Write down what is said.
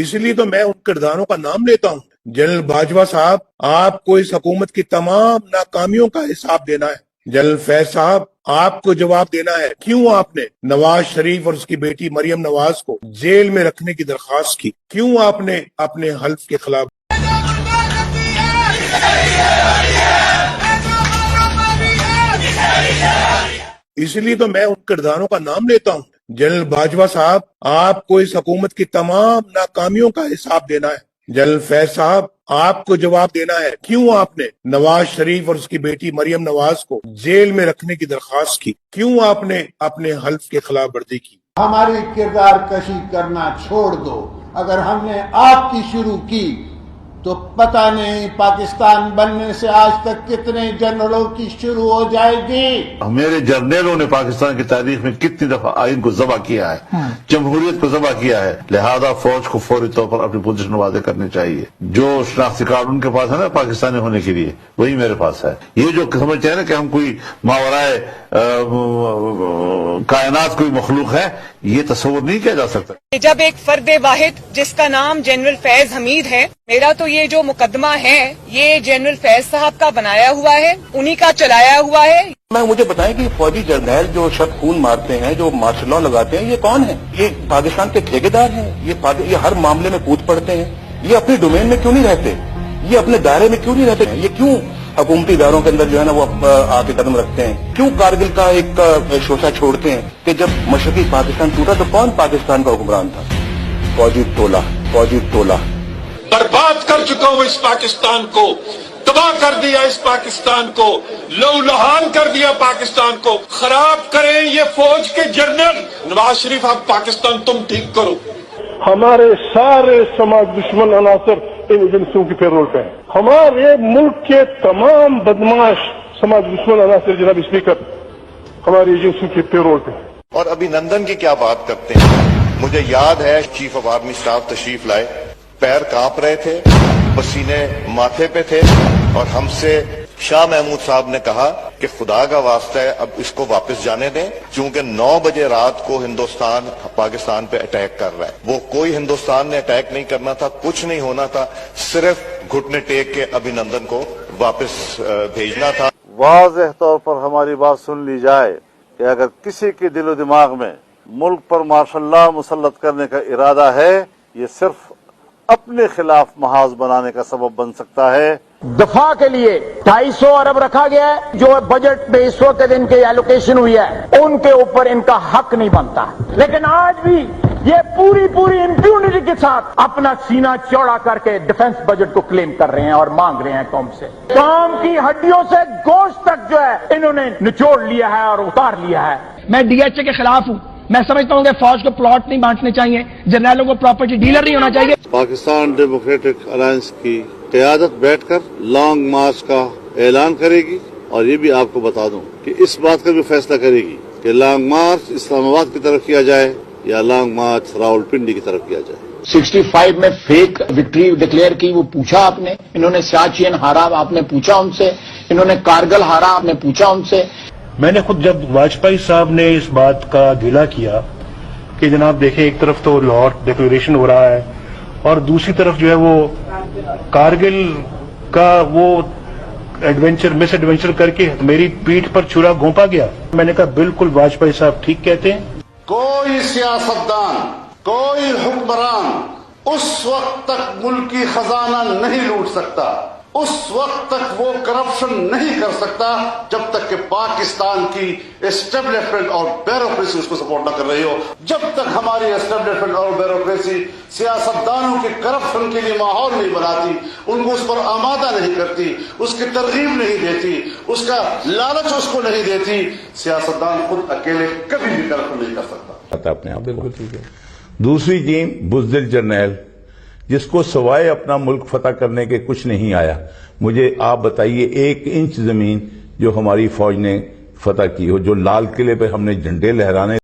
اس لیے تو میں ان کرداروں کا نام لیتا ہوں۔ جنرل باجوہ صاحب، آپ کو اس حکومت کی تمام ناکامیوں کا حساب دینا ہے۔ جنرل فیض صاحب، آپ کو جواب دینا ہے کیوں آپ نے نواز شریف اور اس کی بیٹی مریم نواز کو جیل میں رکھنے کی درخواست کی، کیوں آپ نے اپنے حلف کے خلاف۔ اس لیے تو میں ان کرداروں کا نام لیتا ہوں۔ جنرل باجوہ صاحب، آپ کو اس حکومت کی تمام ناکامیوں کا حساب دینا ہے۔ جنرل فیض صاحب، آپ کو جواب دینا ہے کیوں آپ نے نواز شریف اور اس کی بیٹی مریم نواز کو جیل میں رکھنے کی درخواست کی، کیوں آپ نے اپنے حلف کے خلاف ورزی کی۔ ہماری کردار کشی کرنا چھوڑ دو۔ اگر ہم نے آپ کی شروع کی تو پتہ نہیں پاکستان بننے سے آج تک کتنے جنرلوں کی شروع ہو جائے گی۔ میرے جرنیلوں نے پاکستان کی تاریخ میں کتنی دفعہ آئین کو ذبح کیا ہے، جمہوریت کو ذبح کیا ہے، لہذا فوج کو فوری طور پر اپنی پوزیشن واضح کرنی چاہیے۔ جو شناختی کارڈ ان کے پاس ہے نا پاکستانی ہونے کے لیے، وہی میرے پاس ہے۔ یہ جو سمجھتے ہیں نا کہ ہم کوئی ماورائے کائنات کوئی مخلوق ہے، یہ تصور نہیں کیا جا سکتا۔ جب ایک فرد واحد جس کا نام جنرل فیض حمید ہے، میرا تو یہ جو مقدمہ ہے یہ جنرل فیض صاحب کا بنایا ہوا ہے، انہی کا چلایا ہوا ہے۔ مجھے بتائیں کہ فوجی جرنیل جو شب خون مارتے ہیں، جو مارشل لا لگاتے ہیں، یہ کون ہیں؟ یہ پاکستان کے ٹھیکیدار ہیں؟ یہ ہر معاملے میں کود پڑتے ہیں؟ یہ اپنی ڈومین میں کیوں نہیں رہتے؟ یہ اپنے دائرے میں کیوں نہیں رہتے؟ یہ کیوں حکومتی اداروں کے اندر جو ہے نا وہ آ کے قدم رکھتے ہیں؟ کیوں کارگل کا ایک شوشہ چھوڑتے ہیں کہ جب مشرقی پاکستان ٹوٹا تو کون پاکستان کا حکمران تھا؟ فوجی ٹولہ برباد کر چکا ہوں اس پاکستان کو، تباہ کر دیا اس پاکستان کو، لہو لہان کر دیا پاکستان کو۔ خراب کریں یہ فوج کے جنرل نواز شریف، آپ پاکستان تم ٹھیک کرو۔ ہمارے سارے سماج دشمن عناصر ان ایجنسیوں کی پیرول پہ ہیں۔ ہمارے ملک کے تمام بدماش سماج دشمن عناصر جناب اسپیکر ہماری ایجنسیوں کی پیرول پہ ہیں۔ اور ابھی نندن کی کیا بات کرتے ہیں؟ مجھے یاد ہے چیف آف آرمی اسٹاف تشریف لائے، پیر کانپ رہے تھے، پسینے ماتھے پہ تھے، اور ہم سے شاہ محمود صاحب نے کہا کہ خدا کا واسطہ ہے اب اس کو واپس جانے دیں، چونکہ 9 بجے رات کو ہندوستان پاکستان پہ اٹیک کر رہا ہے۔ وہ کوئی ہندوستان نے اٹیک نہیں کرنا تھا، کچھ نہیں ہونا تھا، صرف گھٹنے ٹیک کے ابھی نندن کو واپس بھیجنا تھا۔ واضح طور پر ہماری بات سن لی جائے کہ اگر کسی کے دل و دماغ میں ملک پر مارشل لا مسلط کرنے کا ارادہ ہے، یہ صرف اپنے خلاف محاذ بنانے کا سبب بن سکتا ہے۔ دفاع کے لیے 250 ارب رکھا گیا ہے، جو بجٹ میں اس وقت ان کے ایلوکیشن ہوئی ہے، ان کے اوپر ان کا حق نہیں بنتا، لیکن آج بھی یہ پوری امپیونٹی کے ساتھ اپنا سینہ چوڑا کر کے ڈیفنس بجٹ کو کلیم کر رہے ہیں اور مانگ رہے ہیں قوم سے۔ قوم کی ہڈیوں سے گوشت تک جو ہے انہوں نے نچوڑ لیا ہے اور اتار لیا ہے۔ میں ڈی ایچ اے کے خلاف ہوں۔ میں سمجھتا ہوں کہ فوج کو پلاٹ نہیں بانٹنے چاہیے، جرنیلوں کو پراپرٹی ڈیلر نہیں ہونا چاہیے۔ پاکستان ڈیموکریٹک الائنس کی قیادت بیٹھ کر لانگ مارچ کا اعلان کرے گی، اور یہ بھی آپ کو بتا دوں کہ اس بات کا بھی فیصلہ کرے گی کہ لانگ مارچ اسلام آباد کی طرف کیا جائے یا لانگ مارچ راول پنڈی کی طرف کیا جائے۔ 65 میں فیک وکٹری ڈکلیئر کی، وہ پوچھا آپ نے، انہوں نے سیاچین ہارا آپ نے پوچھا ان سے، انہوں نے کارگل ہارا آپ نے پوچھا ان سے۔ میں نے خود جب واجپئی صاحب نے اس بات کا گلہ کیا کہ جناب دیکھیں ایک طرف تو لاہور ڈکلیریشن ہو رہا ہے اور دوسری طرف جو ہے وہ کارگل کا وہ مس ایڈونچر کر کے میری پیٹھ پر چھرا گھونپا گیا، میں نے کہا بالکل واجپئی صاحب ٹھیک کہتے ہیں۔ کوئی سیاستدان، کوئی حکمران اس وقت تک ملکی خزانہ نہیں لوٹ سکتا، اس وقت تک وہ کرپشن نہیں کر سکتا جب تک کہ پاکستان کی اسٹیبلشمنٹ اور بیوروکریسی اس کو سپورٹ نہ کر رہی ہو۔ جب تک ہماری اسٹیبلشمنٹ اور بیوروکریسی سیاستدانوں کی کرپشن کے لیے ماحول نہیں بناتی، ان کو اس پر آمادہ نہیں کرتی، اس کی ترغیب نہیں دیتی، اس کا لالچ اس کو نہیں دیتی، سیاستدان خود اکیلے کبھی بھی کرپشن نہیں کر سکتا۔ اپنے آپ بالکل ٹھیک ہے۔ دوسری ٹیم بزدل جرنیل جس کو سوائے اپنا ملک فتح کرنے کے کچھ نہیں آیا۔ مجھے آپ بتائیے 1 انچ زمین جو ہماری فوج نے فتح کی ہو، جو لال قلعے پہ ہم نے جھنڈے لہرانے